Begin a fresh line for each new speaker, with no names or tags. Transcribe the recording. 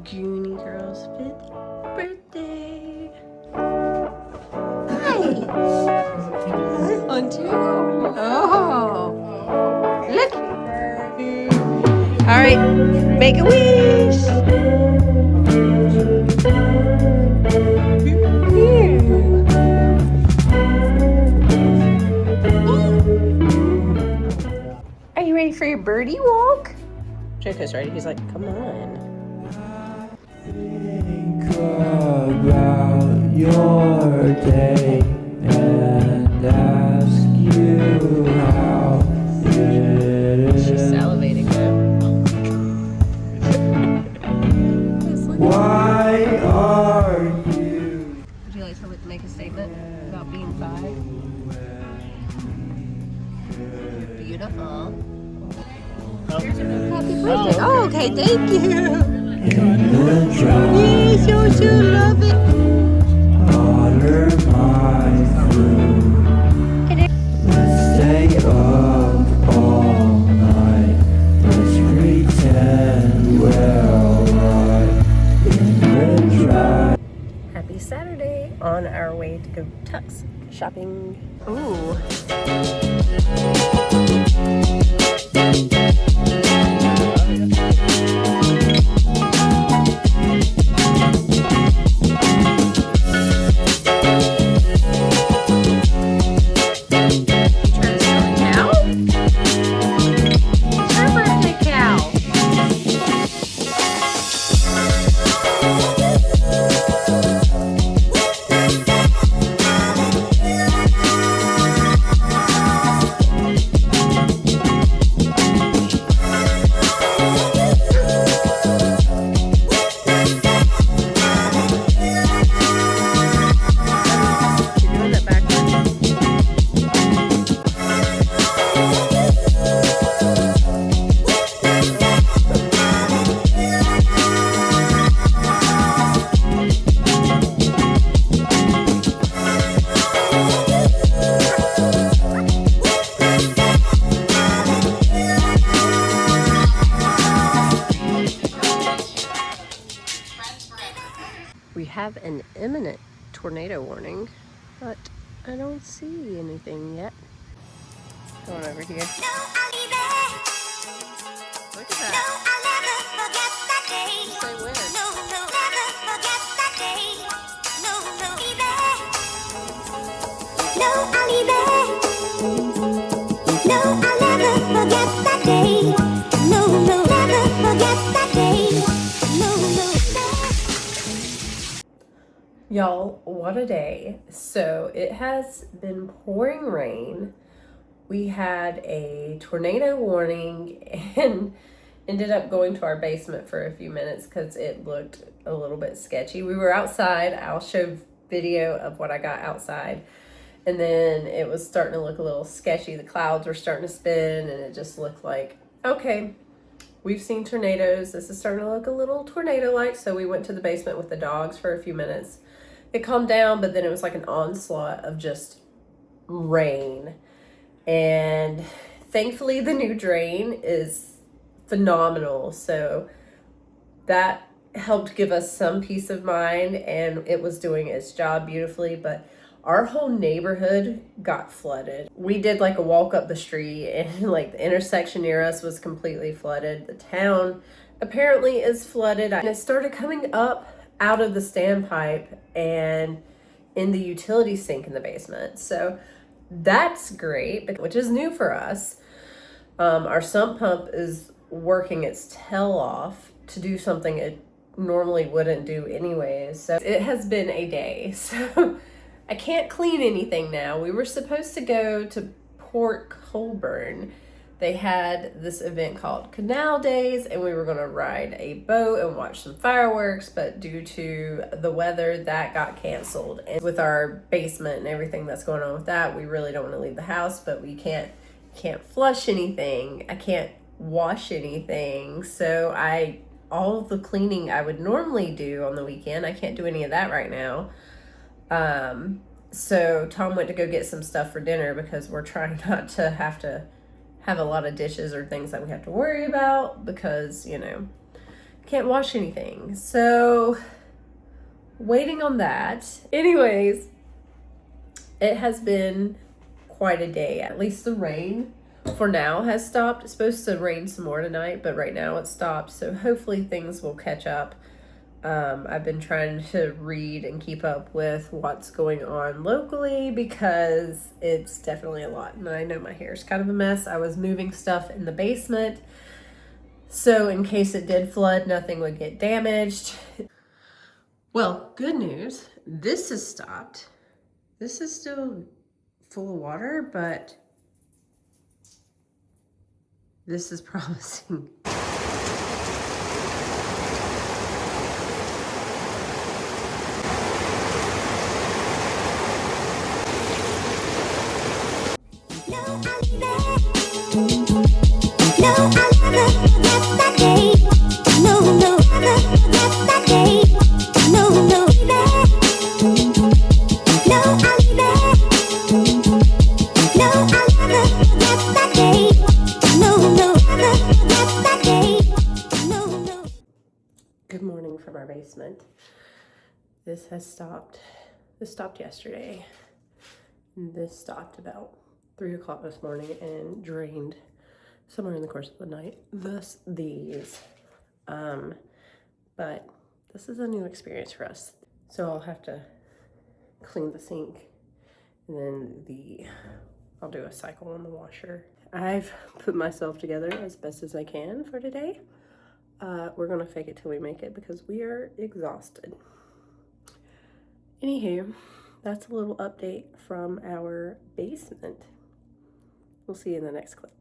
Goonie girl's 5th birthday. Hi. On two. Oh. Look. All right. Make a wish. Are you ready for your birdie walk? Joko's ready. He's like, come on.
Think about your day and ask you how it is.
She's salivating though.
Why are you?
Would you like to make a statement about being 5? You're beautiful. Happy birthday. Oh, okay, thank you. Yes, you should love it.
Water my food. Let's stay up all night. Let's pretend we're right in the drive.
Happy Saturday on our way to go Tux shopping. Ooh. We have an imminent tornado warning, but I don't see anything yet. Going over here. Look at that. Say when. Y'all, what a day. So it has been pouring rain. We had a tornado warning and ended up going to our basement for a few minutes because it looked a little bit sketchy. We were outside. I'll show video of what I got outside. And then it was starting to look a little sketchy. The clouds were starting to spin and it just looked like, okay, we've seen tornadoes. This is starting to look a little tornado-like. So we went to the basement with the dogs for a few minutes. It calmed down, but then it was like an onslaught of just rain. And thankfully the new drain is phenomenal. So that helped give us some peace of mind and it was doing its job beautifully, but our whole neighborhood got flooded. We did like a walk up the street and like the intersection near us was completely flooded. The town apparently is flooded and it started coming up out of the standpipe and in the utility sink in the basement. So that's great, which is new for us. Our sump pump is working its tail off to do something it normally wouldn't do anyways. So it has been a day. So I can't clean anything now. We were supposed to go to Port Colborne. They had this event called Canal Days and we were gonna ride a boat and watch some fireworks, but due to the weather, that got canceled. And with our basement and everything that's going on with that, we really don't wanna leave the house, but we can't flush anything. I can't wash anything. So all of the cleaning I would normally do on the weekend, I can't do any of that right now. So Tom went to go get some stuff for dinner because we're trying not to have a lot of dishes or things that we have to worry about because, you know, can't wash anything. So waiting on that. Anyways, it has been quite a day. At least the rain for now has stopped. It's supposed to rain some more tonight, but right now it's stopped. So hopefully things will catch up. I've been trying to read and keep up with what's going on locally because it's definitely a lot. And I know my hair is kind of a mess. I was moving stuff in the basement, so in case it did flood, nothing would get damaged. Well, good news. This has stopped. This is still full of water, but this is promising. Good morning from our basement. This has stopped. This stopped yesterday. This stopped about 3 o'clock this morning and drained somewhere in the course of the night. Thus these. But this is a new experience for us. So I'll have to clean the sink and then I'll do a cycle on the washer. I've put myself together as best as I can for today. We're gonna fake it till we make it because we are exhausted. Anywho, that's a little update from our basement. We'll see you in the next clip.